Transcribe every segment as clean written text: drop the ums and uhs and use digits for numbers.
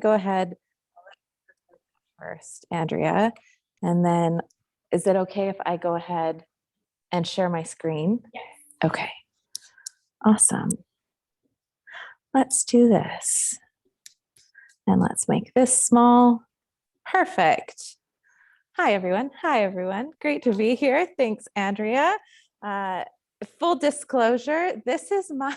go ahead first, Andrea, and then is it okay if I go ahead and share my screen? Yes. Okay, awesome. Let's do this. And let's make this small. Perfect. Hi, everyone. Hi, everyone. Great to be here. Thanks, Andrea. Full disclosure, this is my,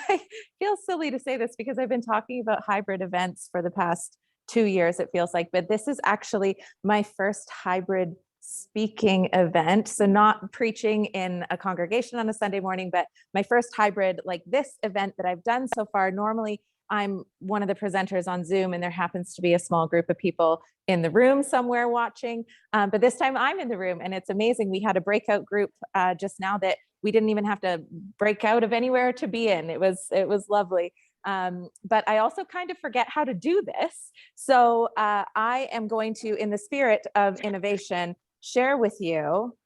feels silly to say this because I've been talking about hybrid events for the past 2 years, it feels like, but this is actually my first hybrid speaking event. So not preaching in a congregation on a Sunday morning, but my first hybrid like this event that I've done so far. Normally, I'm one of the presenters on Zoom and there happens to be a small group of people in the room somewhere watching. But this time I'm in the room and it's amazing. We had a breakout group just now that we didn't even have to break out of anywhere to be in. It was lovely. But I also kind of forget how to do this. So I am going to, in the spirit of innovation, share with you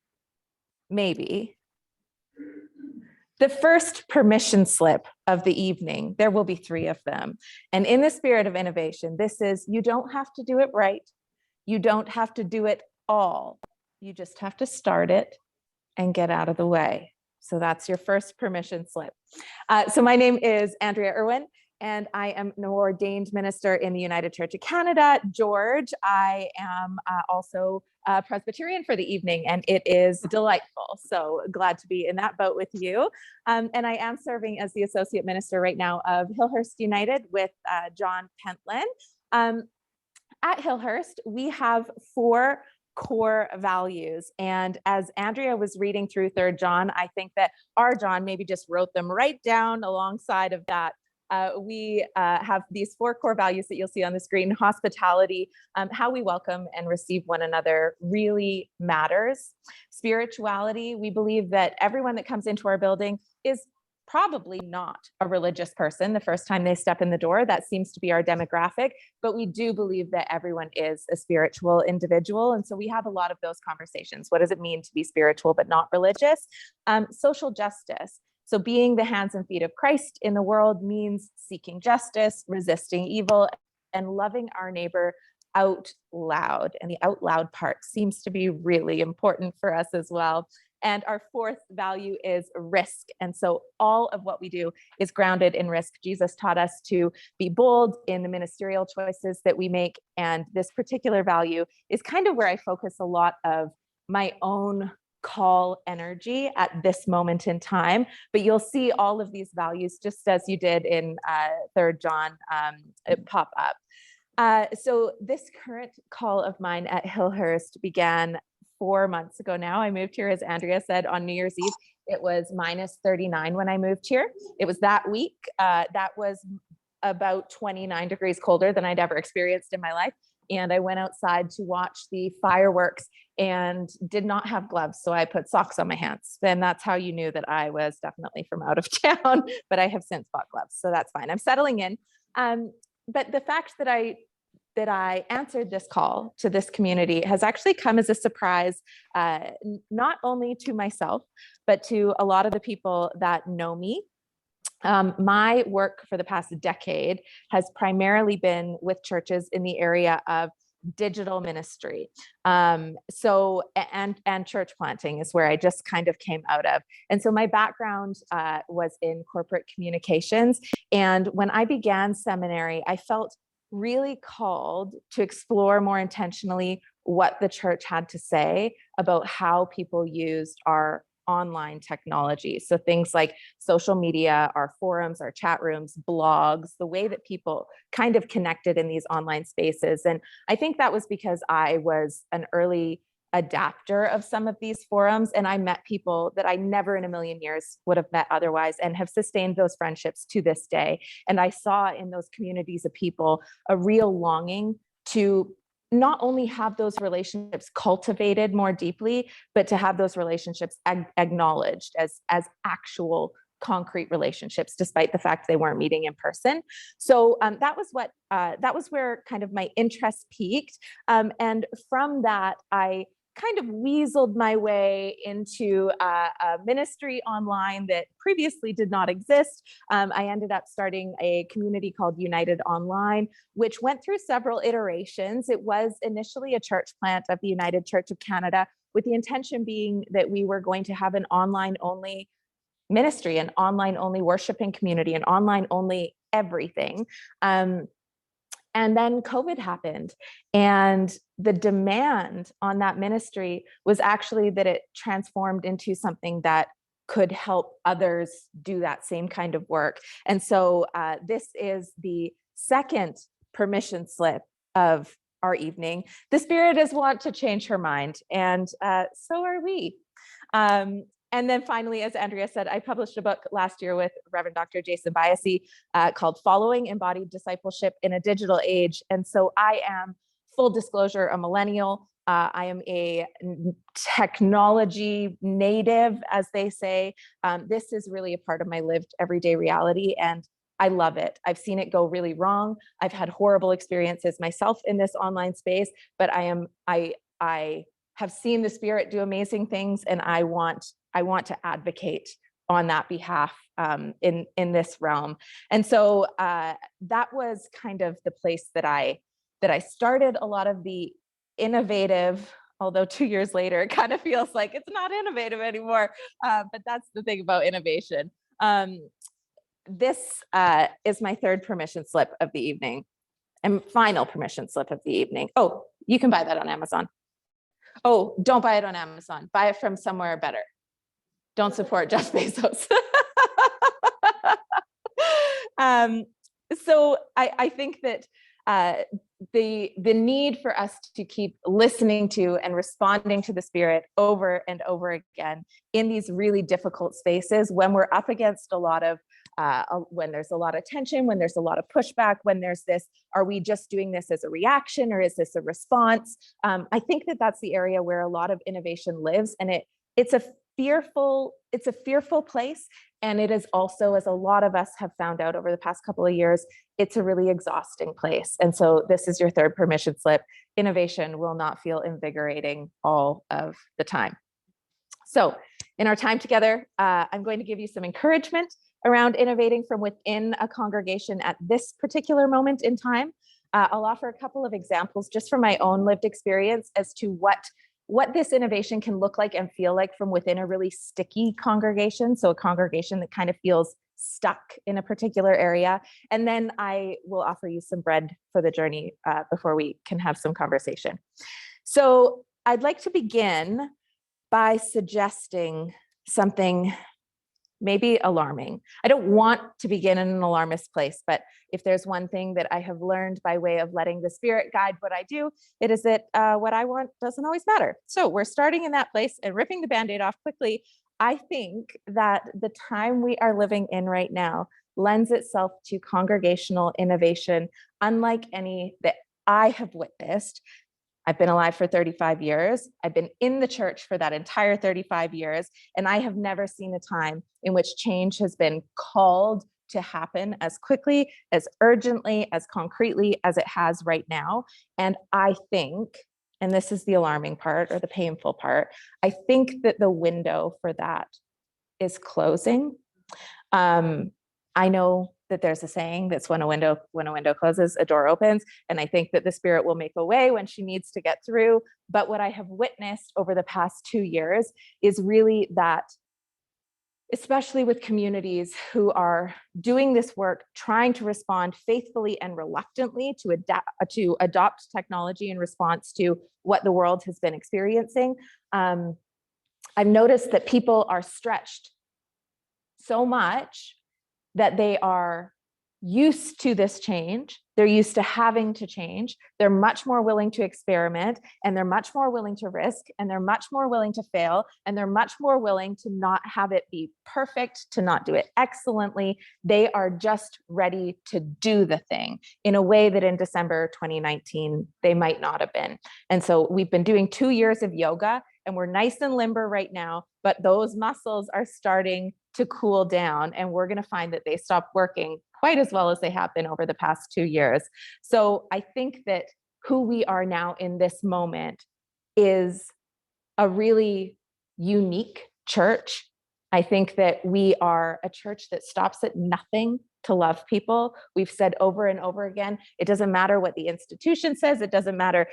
maybe the first permission slip of the evening. There will be 3 of them. And in the spirit of innovation, this is, you don't have to do it right. You don't have to do it all. You just have to start it and get out of the way. So that's your first permission slip. So my name is Andria Irwin, and I am an ordained minister in the United Church of Canada. George, I am also Presbyterian for the evening, and it is delightful. So glad to be in that boat with you. And I am serving as the associate minister right now of Hillhurst United with John Pentland. At Hillhurst, we have 4 core values. And as Andrea was reading through 3rd John, I think that our John maybe just wrote them right down alongside of that. We have these 4 core values that you'll see on the screen. Hospitality, how we welcome and receive one another really matters. Spirituality, we believe that everyone that comes into our building is probably not a religious person the first time they step in the door. That seems to be our demographic, but we do believe that everyone is a spiritual individual. And so we have a lot of those conversations. What does it mean to be spiritual but not religious? Social justice. So being the hands and feet of Christ in the world means seeking justice, resisting evil, and loving our neighbor out loud. And the out loud part seems to be really important for us as well. And our 4th value is risk. And so all of what we do is grounded in risk. Jesus taught us to be bold in the ministerial choices that we make. And this particular value is kind of where I focus a lot of my own call energy at this moment in time. But you'll see all of these values, just as you did in 3rd John, pop up. So this current call of mine at Hillhurst began 4 months ago now. I moved here, as Andrea said, on New Year's Eve. It was -39 when I moved here. It was that week. That was about 29 degrees colder than I'd ever experienced in my life. And I went outside to watch the fireworks and did not have gloves. So I put socks on my hands. And that's how you knew that I was definitely from out of town, but I have since bought gloves. So that's fine. I'm settling in. But the fact that I answered this call to this community has actually come as a surprise, not only to myself, but to a lot of the people that know me. My work for the past decade has primarily been with churches in the area of digital ministry. And church planting is where I just kind of came out of. And so my background was in corporate communications. And when I began seminary, I felt really called to explore more intentionally what the church had to say about how people used our online technology. So things like social media, our forums, our chat rooms, blogs, the way that people kind of connected in these online spaces. And I think that was because I was an early adapter of some of these forums, and I met people that I never in a million years would have met otherwise, and have sustained those friendships to this day. And I saw in those communities of people a real longing to not only have those relationships cultivated more deeply, but to have those relationships acknowledged as actual concrete relationships, despite the fact they weren't meeting in person. So that was where kind of my interest peaked. And from that, I kind of weaseled my way into a ministry online that previously did not exist. I ended up starting a community called United Online, which went through several iterations. It was initially a church plant of the United Church of Canada, with the intention being that we were going to have an online only ministry, an online only worshiping community, an online only everything. And then COVID happened, and the demand on that ministry was actually that it transformed into something that could help others do that same kind of work. And so this is the second permission slip of our evening. The Spirit does want to change her mind, and so are we. And then finally, as Andrea said, I published a book last year with Reverend Dr. Jason Biasi called Following Embodied Discipleship in a Digital Age. And so I am, full disclosure, a millennial. I am a technology native, as they say. This is really a part of my lived everyday reality, and I love it. I've seen it go really wrong. I've had horrible experiences myself in this online space, but I have seen the Spirit do amazing things, and I want to advocate on that behalf in this realm. And so that was kind of the place that I started a lot of the innovative, although 2 years later, it kind of feels like it's not innovative anymore. But that's the thing about innovation. This is my third permission slip of the evening, and final permission slip of the evening. Oh, you can buy that on Amazon. Oh, don't buy it on Amazon. Buy it from somewhere better. Don't support Jeff Bezos. So I think that the need for us to keep listening to and responding to the Spirit over and over again in these really difficult spaces, when we're up against a lot of when there's a lot of tension, when there's a lot of pushback, when there's this, are we just doing this as a reaction, or is this a response? I think that that's the area where a lot of innovation lives, and it's a fearful place. And it is also, as a lot of us have found out over the past couple of years, it's a really exhausting place. And so this is your third permission slip. Innovation will not feel invigorating all of the time. So in our time together, I'm going to give you some encouragement around innovating from within a congregation at this particular moment in time. I'll offer a couple of examples just from my own lived experience as to what this innovation can look like and feel like from within a really sticky congregation. So a congregation that kind of feels stuck in a particular area. And then I will offer you some bread for the journey before we can have some conversation. So I'd like to begin by suggesting something maybe alarming. I don't want to begin in an alarmist place, but if there's one thing that I have learned by way of letting the Spirit guide what I do, it is that what I want doesn't always matter. So we're starting in that place and ripping the Band-Aid off quickly. I think that the time we are living in right now lends itself to congregational innovation, unlike any that I have witnessed. I've been alive for 35 years. I've been in the church for that entire 35 years, and I have never seen a time in which change has been called to happen as quickly, as urgently, as concretely as it has right now. And I think, and this is the alarming part or the painful part, I think that the window for that is closing. I know that there's a saying that's when a window closes, a door opens. And I think that the Spirit will make a way when she needs to get through. But what I have witnessed over the past 2 years is really that, especially with communities who are doing this work, trying to respond faithfully and reluctantly to adopt technology in response to what the world has been experiencing. I've noticed that people are stretched so much that they are used to this change. They're used to having to change. They're much more willing to experiment, and they're much more willing to risk, and they're much more willing to fail, and they're much more willing to not have it be perfect, to not do it excellently. They are just ready to do the thing in a way that in December 2019, they might not have been. And so we've been doing 2 years of yoga, and we're nice and limber right now, but those muscles are starting to cool down, and we're going to find that they stop working quite as well as they have been over the past 2 years. So I think that who we are now in this moment is a really unique church. I think that we are a church that stops at nothing to love people. We've said over and over again, it doesn't matter what the institution says. It doesn't matter,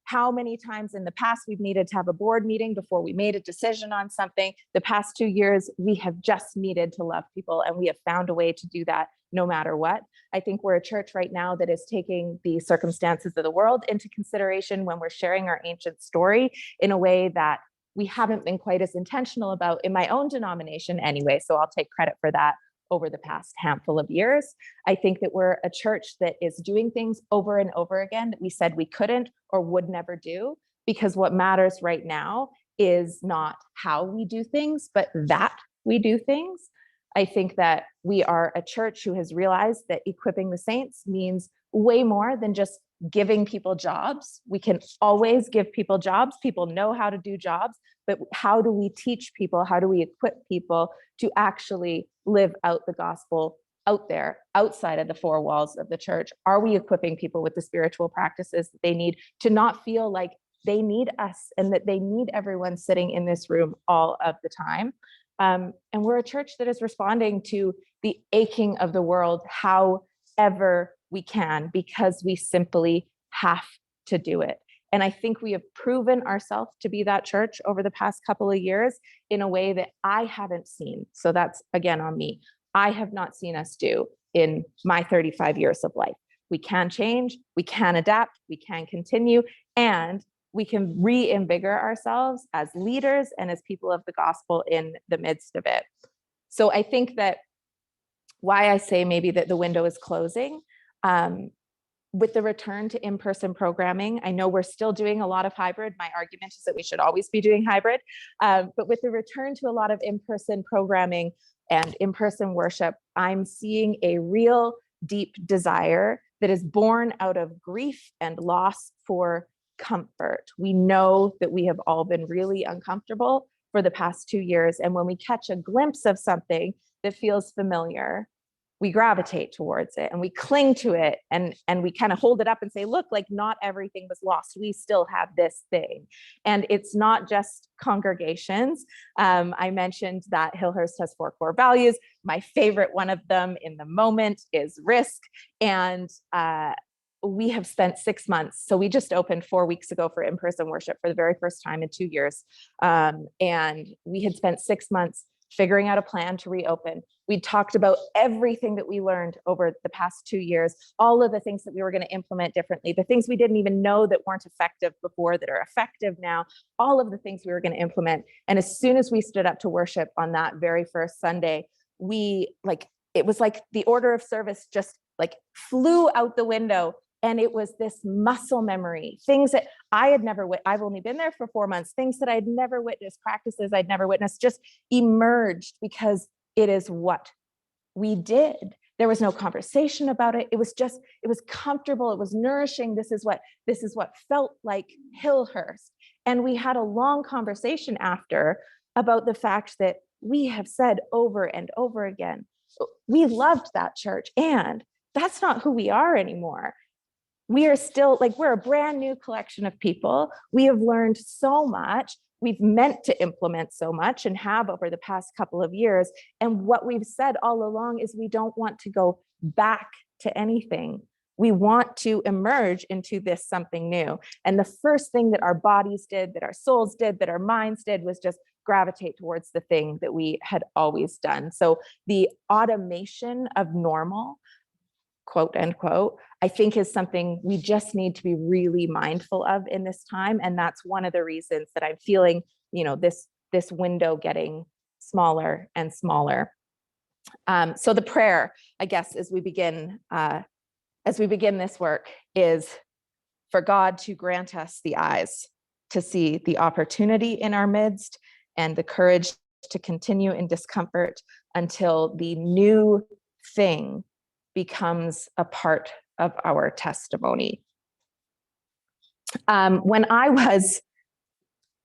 how many times in the past we've needed to have a board meeting before we made a decision on something. The past 2 years, we have just needed to love people, and we have found a way to do that no matter what. I think we're a church right now that is taking the circumstances of the world into consideration when we're sharing our ancient story in a way that we haven't been quite as intentional about in my own denomination anyway. So I'll take credit for that over the past handful of years. I think that we're a church that is doing things over and over again that we said we couldn't or would never do, because what matters right now is not how we do things, but that we do things. I think that we are a church who has realized that equipping the saints means way more than just giving people jobs. We can always give people jobs. People know how to do jobs, but how do we teach people? How do we equip people to actually live out the gospel out there, outside of the four walls of the church? Are we equipping people with the spiritual practices that they need to not feel like they need us and that they need everyone sitting in this room all of the time? And we're a church that is responding to the aching of the world however we can, because we simply have to do it. And I think we have proven ourselves to be that church over the past couple of years in a way that I haven't seen. So that's, again, on me. I have not seen us do in my 35 years of life. We can change, we can adapt, we can continue, and we can reinvigorate ourselves as leaders and as people of the gospel in the midst of it. So I think that why I say maybe that the window is closing, with the return to in-person programming, I know we're still doing a lot of hybrid. My argument is that we should always be doing hybrid. But with the return to a lot of in-person programming and in-person worship, I'm seeing a real deep desire that is born out of grief and loss for comfort. We know that we have all been really uncomfortable for the past 2 years. And when we catch a glimpse of something that feels familiar, we gravitate towards it and we cling to it, and we kind of hold it up and say, look, like not everything was lost. We still have this thing. And it's not just congregations. I mentioned that Hillhurst has 4 core values. My favorite one of them in the moment is risk. And we have spent 6 months. So we just opened 4 weeks ago for in-person worship for the very first time in 2 years. And we had spent 6 months figuring out a plan to reopen. We talked about everything that we learned over the past 2 years, all of the things that we were going to implement differently, the things we didn't even know that weren't effective before that are effective now, all of the things we were going to implement. And as soon as we stood up to worship on that very first Sunday, it was like the order of service just like flew out the window. And it was this muscle memory, things that I had never, I've only been there for 4 months, things that I'd never witnessed, practices I'd never witnessed, just emerged because it is what we did. There was no conversation about it. It was comfortable. It was nourishing. This is what felt like Hillhurst. And we had a long conversation after about the fact that we have said over and over again, we loved that church, and that's not who we are anymore. We are still we're a brand new collection of people. We have learned so much. We've meant to implement so much and have over the past couple of years. And what we've said all along is we don't want to go back to anything. We want to emerge into this something new. And the first thing that our bodies did, that our souls did, that our minds did was just gravitate towards the thing that we had always done. So the automation of normal, quote unquote, I think is something we just need to be really mindful of in this time. And that's one of the reasons that I'm feeling, this window getting smaller and smaller. So the prayer, I guess, as we begin this work, is for God to grant us the eyes to see the opportunity in our midst and the courage to continue in discomfort until the new thing becomes a part of our testimony. When I was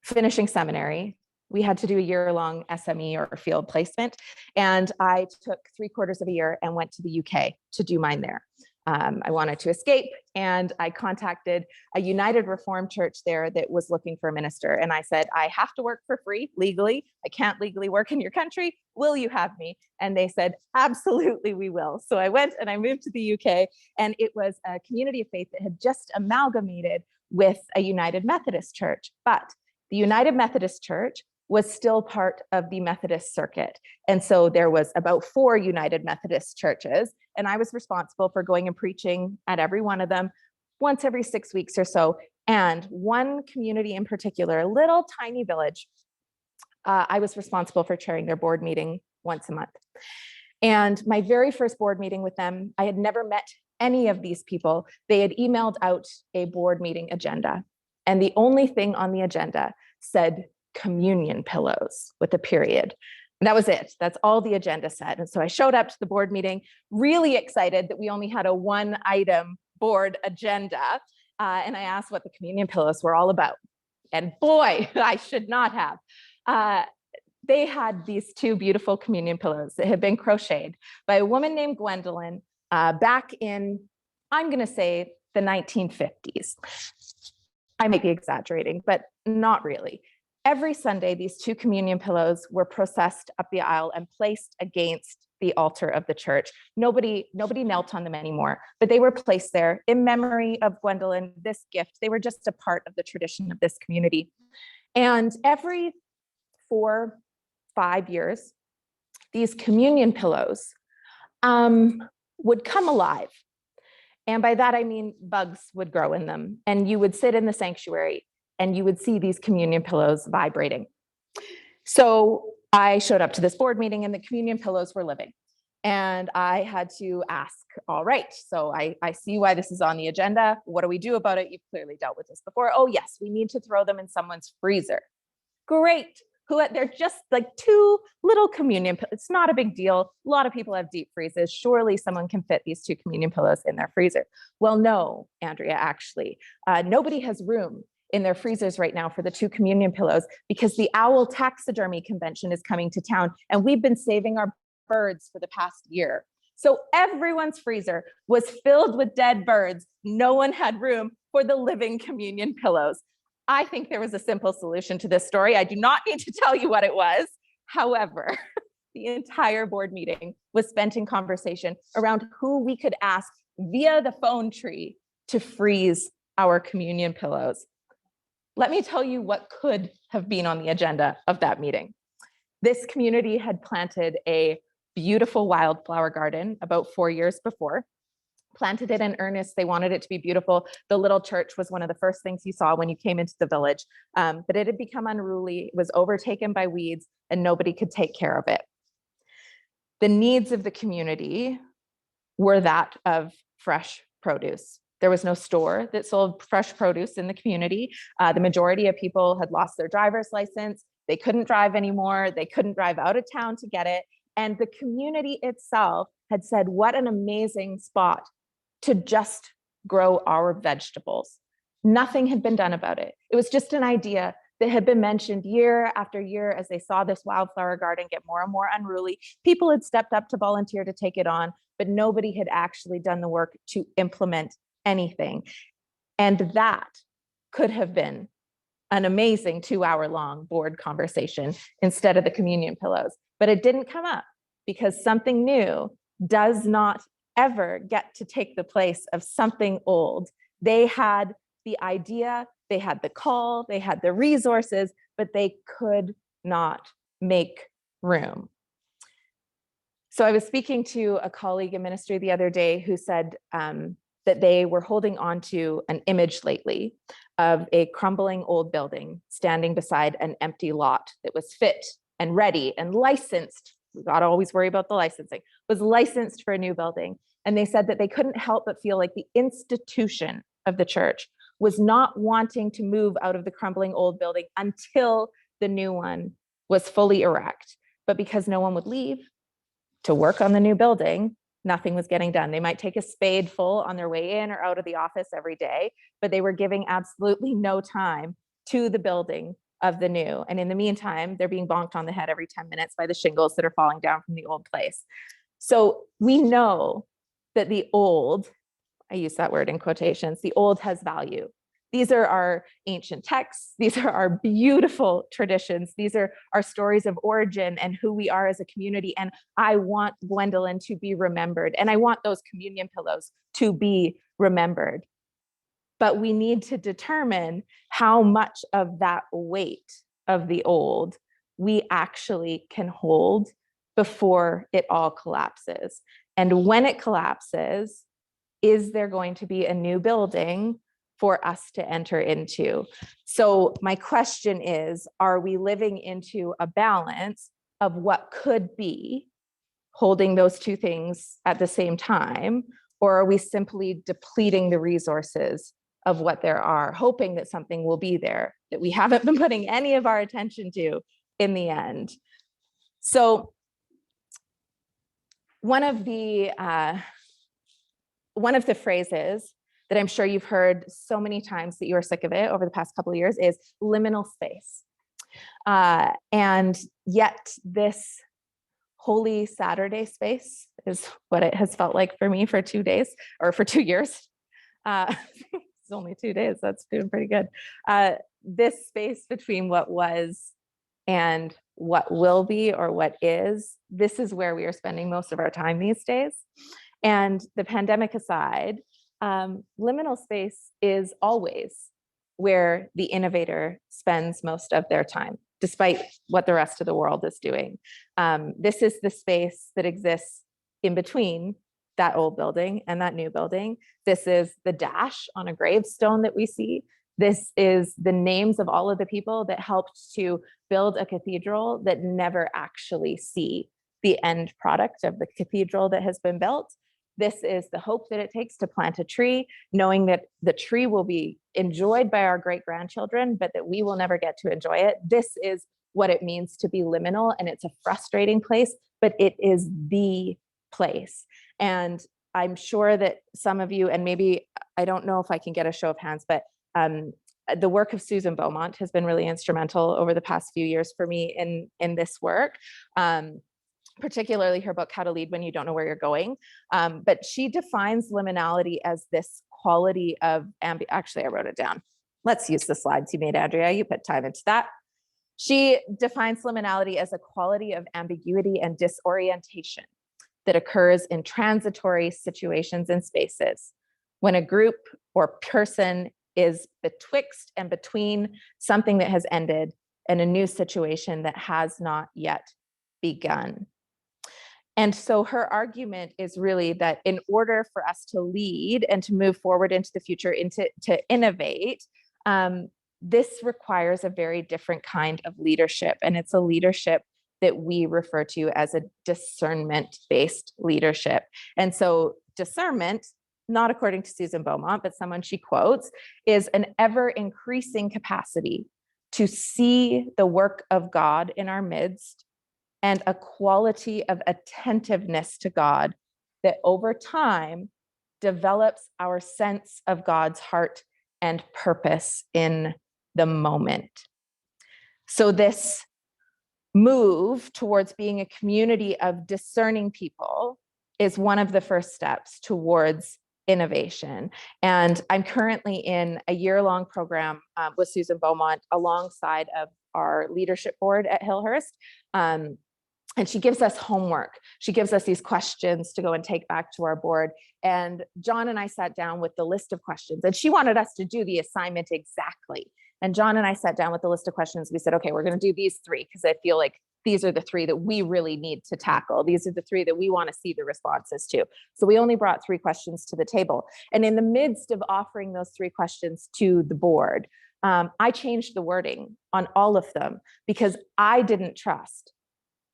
finishing seminary, we had to do a year-long SME or field placement, and I took 3/4 of a year and went to the UK to do mine there. I wanted to escape, and I contacted a United Reformed church there that was looking for a minister. And I said, I have to work for free legally. I can't legally work in your country. Will you have me? And they said, absolutely, we will. So I went and I moved to the UK, and it was a community of faith that had just amalgamated with a United Methodist church. But the United Methodist Church was still part of the Methodist circuit. And so there was about 4 United Methodist churches, and I was responsible for going and preaching at every one of them once every 6 weeks or so. And one community in particular, a little tiny village, I was responsible for chairing their board meeting once a month. And my very first board meeting with them, I had never met any of these people. They had emailed out a board meeting agenda, and the only thing on the agenda said communion pillows with a period. And that was it. That's all the agenda said. And so I showed up to the board meeting really excited that we only had a 1-item board agenda. And I asked what the communion pillows were all about. And boy, I should not have. They had these 2 beautiful communion pillows that had been crocheted by a woman named Gwendolyn back in, I'm going to say, the 1950s. I might be exaggerating, but not really. Every Sunday, these 2 communion pillows were processed up the aisle and placed against the altar of the church. Nobody knelt on them anymore, but they were placed there in memory of Gwendolyn, this gift. They were just a part of the tradition of this community. And every 4-5 years, these communion pillows would come alive. And by that, I mean bugs would grow in them, and you would sit in the sanctuary and you would see these communion pillows vibrating. So I showed up to this board meeting, and the communion pillows were living. And I had to ask, all right, so I see why this is on the agenda. What do we do about it? You've clearly dealt with this before. Oh yes, we need to throw them in someone's freezer. Great. They're just like 2 little communion pillows. It's not a big deal. A lot of people have deep freezes. Surely someone can fit these 2 communion pillows in their freezer. Well, no, Andrea, actually, nobody has room in their freezers right now for the 2 communion pillows because the owl taxidermy convention is coming to town, and we've been saving our birds for the past year. So everyone's freezer was filled with dead birds. No one had room for the living communion pillows. I think there was a simple solution to this story. I do not need to tell you what it was. However, the entire board meeting was spent in conversation around who we could ask via the phone tree to freeze our communion pillows. Let me tell you what could have been on the agenda of that meeting. This community had planted a beautiful wildflower garden about 4 years before, planted it in earnest. They wanted it to be beautiful. The little church was one of the first things you saw when you came into the village, but it had become unruly. It was overtaken by weeds, and nobody could take care of it. The needs of the community were that of fresh produce. There was no store that sold fresh produce in the community. The majority of people had lost their driver's license. They couldn't drive anymore. They couldn't drive out of town to get it. And the community itself had said, what an amazing spot to just grow our vegetables. Nothing had been done about it. It was just an idea that had been mentioned year after year as they saw this wildflower garden get more and more unruly. People had stepped up to volunteer to take it on, but nobody had actually done the work to implement anything. And that could have been an amazing 2-hour-long board conversation instead of the communion pillows. But it didn't come up because something new does not ever get to take the place of something old. They had the idea, they had the call, they had the resources, but they could not make room. So I was speaking to a colleague in ministry the other day who said that they were holding on to an image lately of a crumbling old building standing beside an empty lot that was fit and ready and licensed. We got to always worry about the licensing, was licensed for a new building. And they said that they couldn't help but feel like the institution of the church was not wanting to move out of the crumbling old building until the new one was fully erect. But because no one would leave to work on the new building, nothing was getting done. They might take a spadeful on their way in or out of the office every day, but they were giving absolutely no time to the building of the new. And in the meantime, they're being bonked on the head every 10 minutes by the shingles that are falling down from the old place. So we know that the old I use that word in quotations, the old has value. These are our ancient texts. These are our beautiful traditions. These are our stories of origin and who we are as a community. And I want Gwendolyn to be remembered. And I want those communion pillows to be remembered. But we need to determine how much of that weight of the old we actually can hold before it all collapses. And when it collapses, is there going to be a new building for us to enter into? So my question is, are we living into a balance of what could be, holding those two things at the same time, or are we simply depleting the resources of what there are, hoping that something will be there that we haven't been putting any of our attention to in the end? So one of the phrases that I'm sure you've heard so many times that you are sick of it over the past couple of years is liminal space. And yet this Holy Saturday space is what it has felt like for me for 2 days or for 2 years. It's only 2 days, that's doing pretty good. This space between what was and what will be or what is, this is where we are spending most of our time these days. And the pandemic aside, liminal space is always where the innovator spends most of their time, despite what the rest of the world is doing. This is the space that exists in between that old building and that new building. This is the dash on a gravestone that we see. This is the names of all of the people that helped to build a cathedral that never actually see the end product of the cathedral that has been built. This is the hope that it takes to plant a tree, knowing that the tree will be enjoyed by our great-grandchildren, but that we will never get to enjoy it. This is what it means to be liminal, and it's a frustrating place, but it is the place. And I'm sure that some of you, and maybe, I don't know if I can get a show of hands, but the work of Susan Beaumont has been really instrumental over the past few years for me in this work. Particularly her book, How to Lead When You Don't Know Where You're Going. But she defines liminality as this quality of, actually, I wrote it down. Let's use the slides you made, Andrea. You put time into that. She defines liminality as a quality of ambiguity and disorientation that occurs in transitory situations and spaces when a group or person is betwixt and between something that has ended and a new situation that has not yet begun. And so her argument is really that in order for us to lead and to move forward into the future, to innovate, this requires a very different kind of leadership. And it's a leadership that we refer to as a discernment-based leadership. And so discernment, not according to Susan Beaumont, but someone she quotes, is an ever-increasing capacity to see the work of God in our midst and a quality of attentiveness to God that over time develops our sense of God's heart and purpose in the moment. So this move towards being a community of discerning people is one of the first steps towards innovation. And I'm currently in a year-long program with Susan Beaumont alongside of our leadership board at Hillhurst. And she gives us homework. She gives us these questions to go and take back to our board. And John and I sat down with the list of questions, and she wanted us to do the assignment exactly. And John and I sat down with the list of questions. We said, okay, we're going to do these 3 because I feel like these are the 3 that we really need to tackle. These are the 3 that we want to see the responses to. So we only brought 3 questions to the table. And in the midst of offering those 3 questions to the board, I changed the wording on all of them because I didn't trust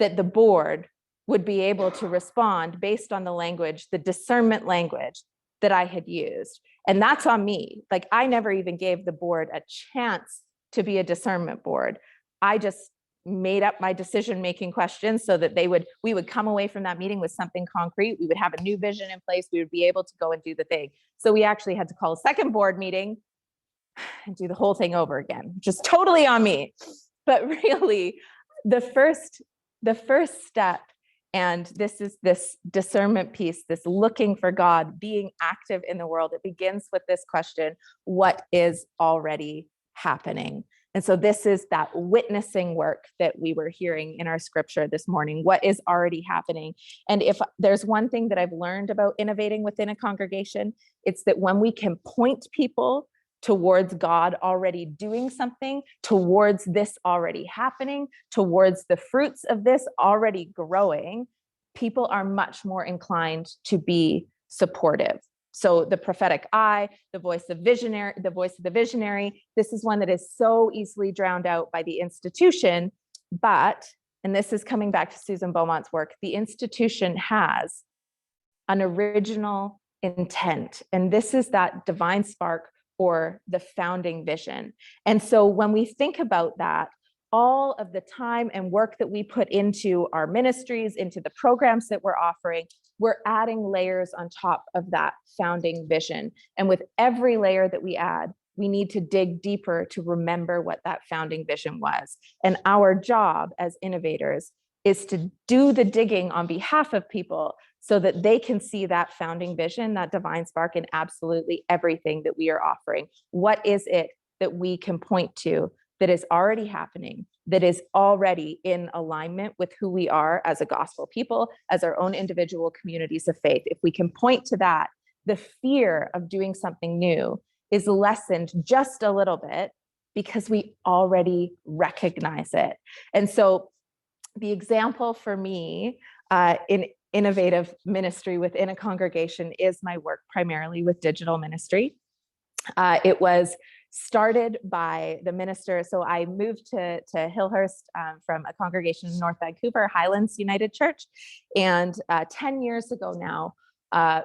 that the board would be able to respond based on the language, the discernment language that I had used. And that's on me. Like, I never even gave the board a chance to be a discernment board. I just made up my decision-making questions so that we would come away from that meeting with something concrete. We would have a new vision in place. We would be able to go and do the thing. So we actually had to call a second board meeting and do the whole thing over again, which is totally on me. But really, the first step And this is this discernment piece, this looking for God, being active in the world. It begins with this question, what is already happening? And so this is that witnessing work that we were hearing in our scripture this morning. What is already happening? And if there's one thing that I've learned about innovating within a congregation, it's that when we can point people towards God already doing something, towards this already happening, towards the fruits of this already growing, people are much more inclined to be supportive. So the prophetic eye, the voice of the visionary, this is one that is so easily drowned out by the institution. But, and this is coming back to Susan Beaumont's work, the institution has an original intent. And this is that divine spark or the founding vision. And so when we think about that, all of the time and work that we put into our ministries, into the programs that we're offering, we're adding layers on top of that founding vision. And with every layer that we add, we need to dig deeper to remember what that founding vision was. And our job as innovators is to do the digging on behalf of people so that they can see that founding vision, that divine spark in absolutely everything that we are offering. What is it that we can point to that is already happening, that is already in alignment with who we are as a gospel people, as our own individual communities of faith? If we can point to that, the fear of doing something new is lessened just a little bit because we already recognize it. And so the example for me in innovative ministry within a congregation is my work primarily with digital ministry. It was started by the minister. So I moved to Hillhurst from a congregation in North Vancouver, Highlands United Church. And 10 years ago now,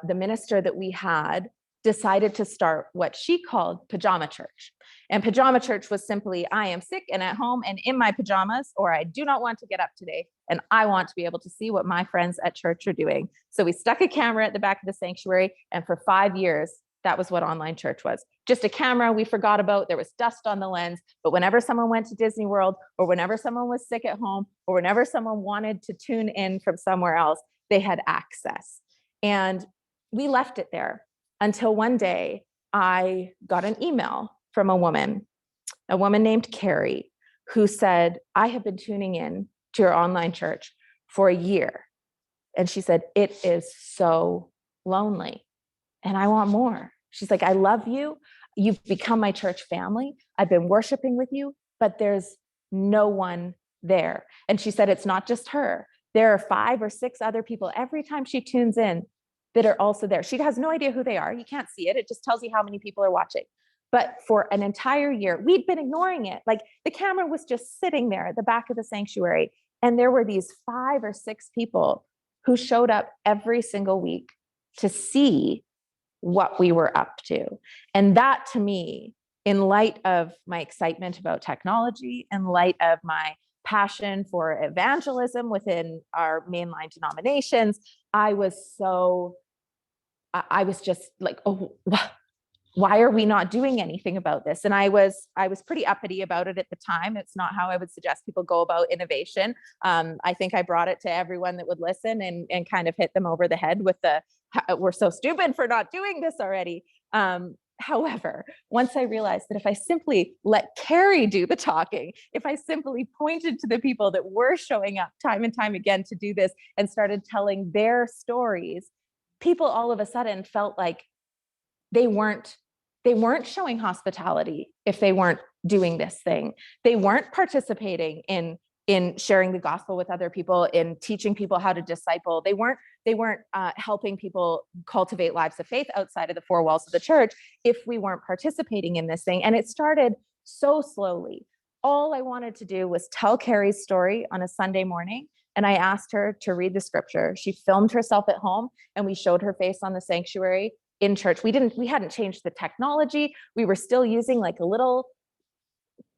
the minister that we had decided to start what she called pajama church. And pajama church was simply, I am sick and at home and in my pajamas, or I do not want to get up today. And I want to be able to see what my friends at church are doing. So we stuck a camera at the back of the sanctuary. And for 5 years, that was what online church was. Just a camera we forgot about. There was dust on the lens. But whenever someone went to Disney World, or whenever someone was sick at home, or whenever someone wanted to tune in from somewhere else, they had access. And we left it there until one day I got an email from a woman named Carrie, who said, I have been tuning in to your online church for a year. And she said, it is so lonely and I want more. She's like, I love you. You've become my church family. I've been worshiping with you, but there's no one there. And she said, it's not just her. There are 5 or 6 other people every time she tunes in that are also there. She has no idea who they are. You can't see it. It just tells you how many people are watching. But for an entire year, we'd been ignoring it. Like the camera was just sitting there at the back of the sanctuary. And there were these 5 or 6 people who showed up every single week to see what we were up to. And that to me, in light of my excitement about technology, in light of my passion for evangelism within our mainline denominations, I was just like, oh, why are we not doing anything about this? And I was pretty uppity about it at the time. It's not how I would suggest people go about innovation. I think I brought it to everyone that would listen and kind of hit them over the head with we're so stupid for not doing this already. However, once I realized that if I simply let Carrie do the talking, if I simply pointed to the people that were showing up time and time again to do this and started telling their stories, people all of a sudden felt like they weren't showing hospitality if they weren't doing this thing. They weren't participating in sharing the gospel with other people, in teaching people how to disciple. They weren't helping people cultivate lives of faith outside of the 4 walls of the church if we weren't participating in this thing. And it started so slowly. All I wanted to do was tell Carrie's story on a Sunday morning. And I asked her to read the scripture. She filmed herself at home and we showed her face on the sanctuary in church. We hadn't changed the technology. We were still using like a little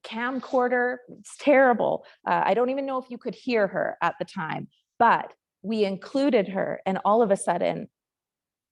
camcorder. It's terrible. I don't even know if you could hear her at the time, but we included her and all of a sudden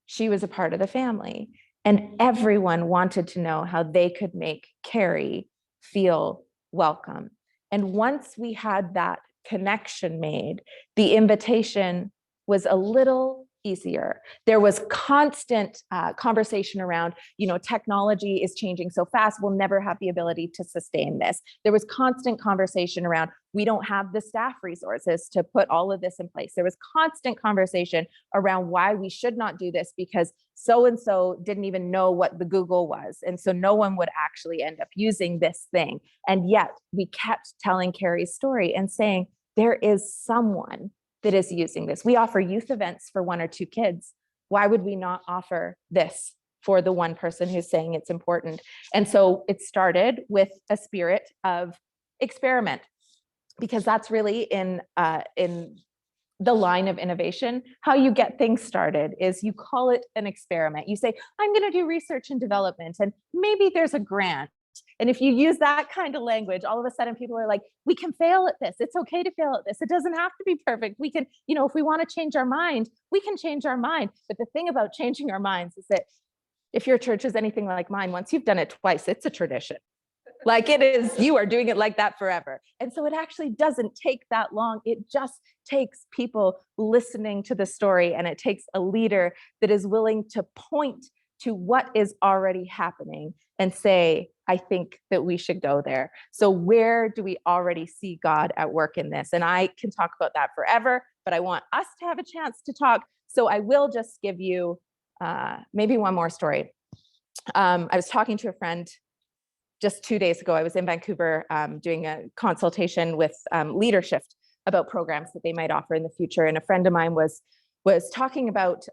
she was a part of the family and everyone wanted to know how they could make Carrie feel welcome. And once we had that connection made, the invitation was a little easier. There was constant conversation around, technology is changing so fast, we'll never have the ability to sustain this. There was constant conversation around, we don't have the staff resources to put all of this in place. There was constant conversation around why we should not do this because so-and-so didn't even know what the Google was. And so no one would actually end up using this thing. And yet we kept telling Carrie's story and saying, there is someone that is using this. We offer youth events for 1 or 2 kids. Why would we not offer this for the one person who's saying it's important? And so it started with a spirit of experiment, because that's really in the line of innovation. How you get things started is you call it an experiment. You say, I'm going to do research and development, and maybe there's a grant. And if you use that kind of language, all of a sudden people are like, we can fail at this. It's okay to fail at this. It doesn't have to be perfect. We can, if we want to change our mind, we can change our mind. But the thing about changing our minds is that if your church is anything like mine, once you've done it twice, it's a tradition. Like it is, you are doing it like that forever. And so it actually doesn't take that long. It just takes people listening to the story, and it takes a leader that is willing to point to what is already happening and say, I think that we should go there. So where do we already see God at work in this? And I can talk about that forever, but I want us to have a chance to talk. So I will just give you maybe one more story. I was talking to a friend just 2 days ago. I was in Vancouver doing a consultation with leadership about programs that they might offer in the future. And a friend of mine was talking about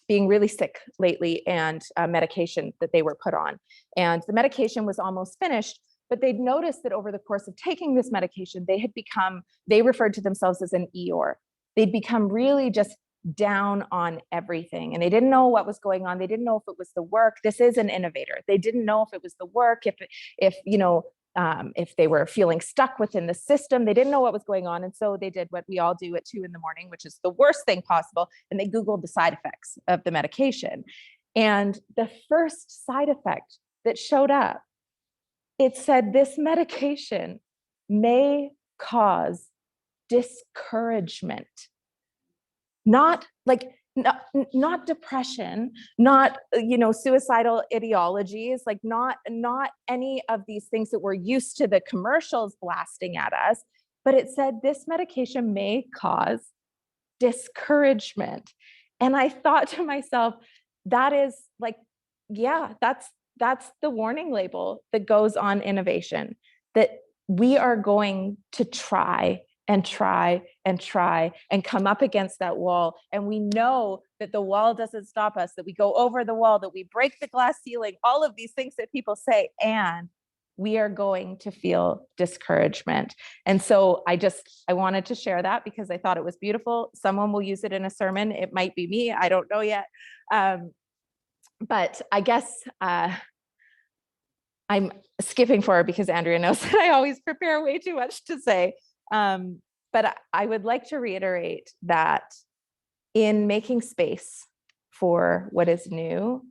being really sick lately and medication that they were put on. And the medication was almost finished, but they'd noticed that over the course of taking this medication, they referred to themselves as an Eeyore. They'd become really just down on everything, and they didn't know what was going on. They didn't know if it was the work. This is an innovator. They didn't know if it was the work, if they were feeling stuck within the system. They didn't know what was going on. And so they did what we all do at 2 a.m, which is the worst thing possible. And they Googled the side effects of the medication. And the first side effect that showed up, it said this medication may cause discouragement. Not depression, not suicidal ideologies, like not any of these things that we're used to the commercials blasting at us, but it said this medication may cause discouragement. And I thought to myself, that is like, yeah, that's the warning label that goes on innovation, that we are going to try and come up against that wall. And we know that the wall doesn't stop us, that we go over the wall, that we break the glass ceiling, all of these things that people say, and we are going to feel discouragement. And so I wanted to share that because I thought it was beautiful. Someone will use it in a sermon. It might be me. I don't know yet. But I guess I'm skipping forward because Andrea knows that I always prepare way too much to say. But I would like to reiterate that in making space for what is new,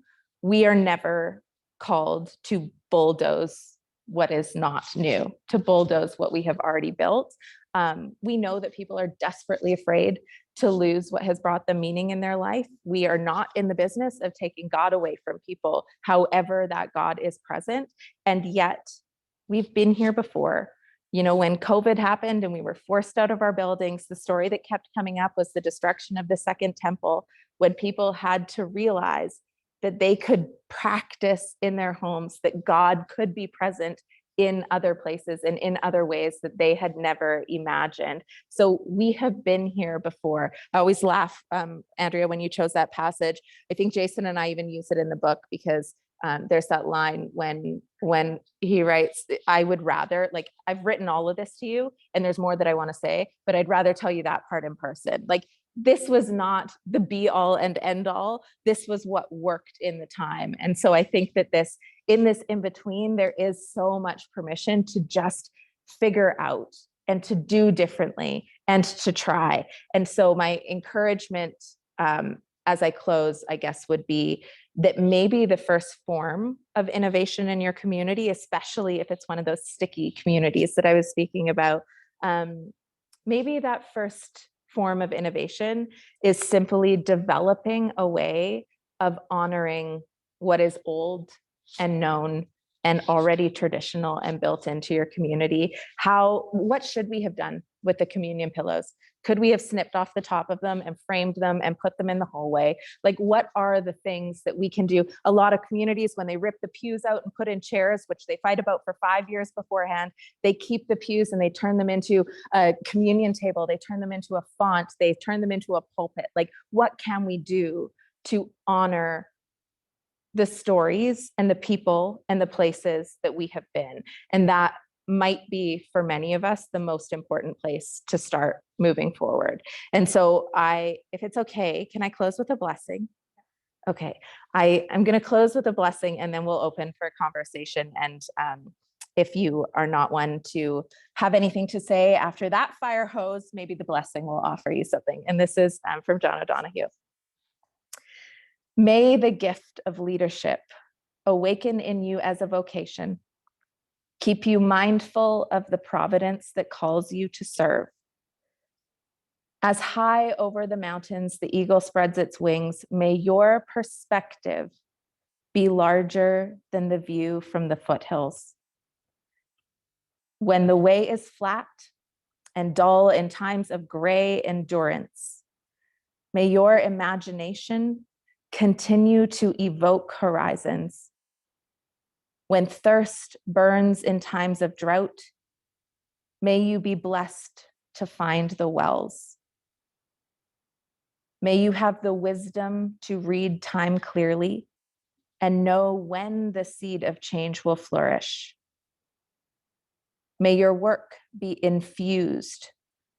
we are never called to bulldoze what is not new, to bulldoze what we have already built. We know that people are desperately afraid to lose what has brought them meaning in their life. We are not in the business of taking God away from people, however that God is present. And yet we've been here before. When COVID happened and we were forced out of our buildings, the story that kept coming up was the destruction of the Second Temple, when people had to realize that they could practice in their homes, that God could be present in other places and in other ways that they had never imagined. So we have been here before. I always laugh, Andrea, when you chose that passage. I think Jason and I even use it in the book because there's that line when he writes, I would rather, like, I've written all of this to you and there's more that I want to say, but I'd rather tell you that part in person. Like, this was not the be all and end all. This was what worked in the time. And so I think that in between, there is so much permission to just figure out and to do differently and to try. And so my encouragement, as I close, I guess, would be that maybe the first form of innovation in your community, especially if it's one of those sticky communities that I was speaking about, maybe that first form of innovation is simply developing a way of honoring what is old and known and already traditional and built into your community. What should we have done with the communion pillows? Could we have snipped off the top of them and framed them and put them in the hallway? Like, what are the things that we can do? A lot of communities, when they rip the pews out and put in chairs, which they fight about for 5 years beforehand, they keep the pews and they turn them into a communion table. They turn them into a font. They turn them into a pulpit. Like, what can we do to honor the stories and the people and the places that we have been? And that might be, for many of us, the most important place to start moving forward. And so if it's okay, can I close with a blessing? Okay, I'm going to close with a blessing, and then we'll open for a conversation. And if you are not one to have anything to say after that fire hose, maybe the blessing will offer you something. And this is from John O'Donohue. May the gift of leadership awaken in you as a vocation, keep you mindful of the providence that calls you to serve. As high over the mountains the eagle spreads its wings, may your perspective be larger than the view from the foothills. When the way is flat and dull in times of gray endurance, may your imagination continue to evoke horizons. When thirst burns in times of drought, may you be blessed to find the wells. May you have the wisdom to read time clearly and know when the seed of change will flourish. May your work be infused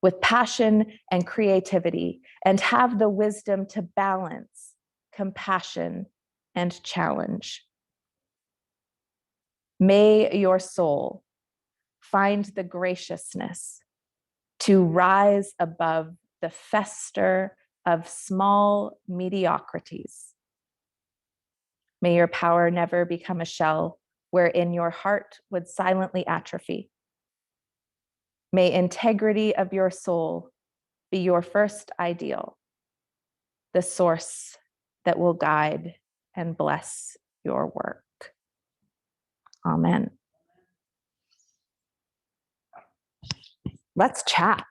with passion and creativity, and have the wisdom to balance compassion and challenge. May your soul find the graciousness to rise above the fester of small mediocrities. May your power never become a shell wherein your heart would silently atrophy. May integrity of your soul be your first ideal, the source that will guide and bless your work. Amen. Let's chat.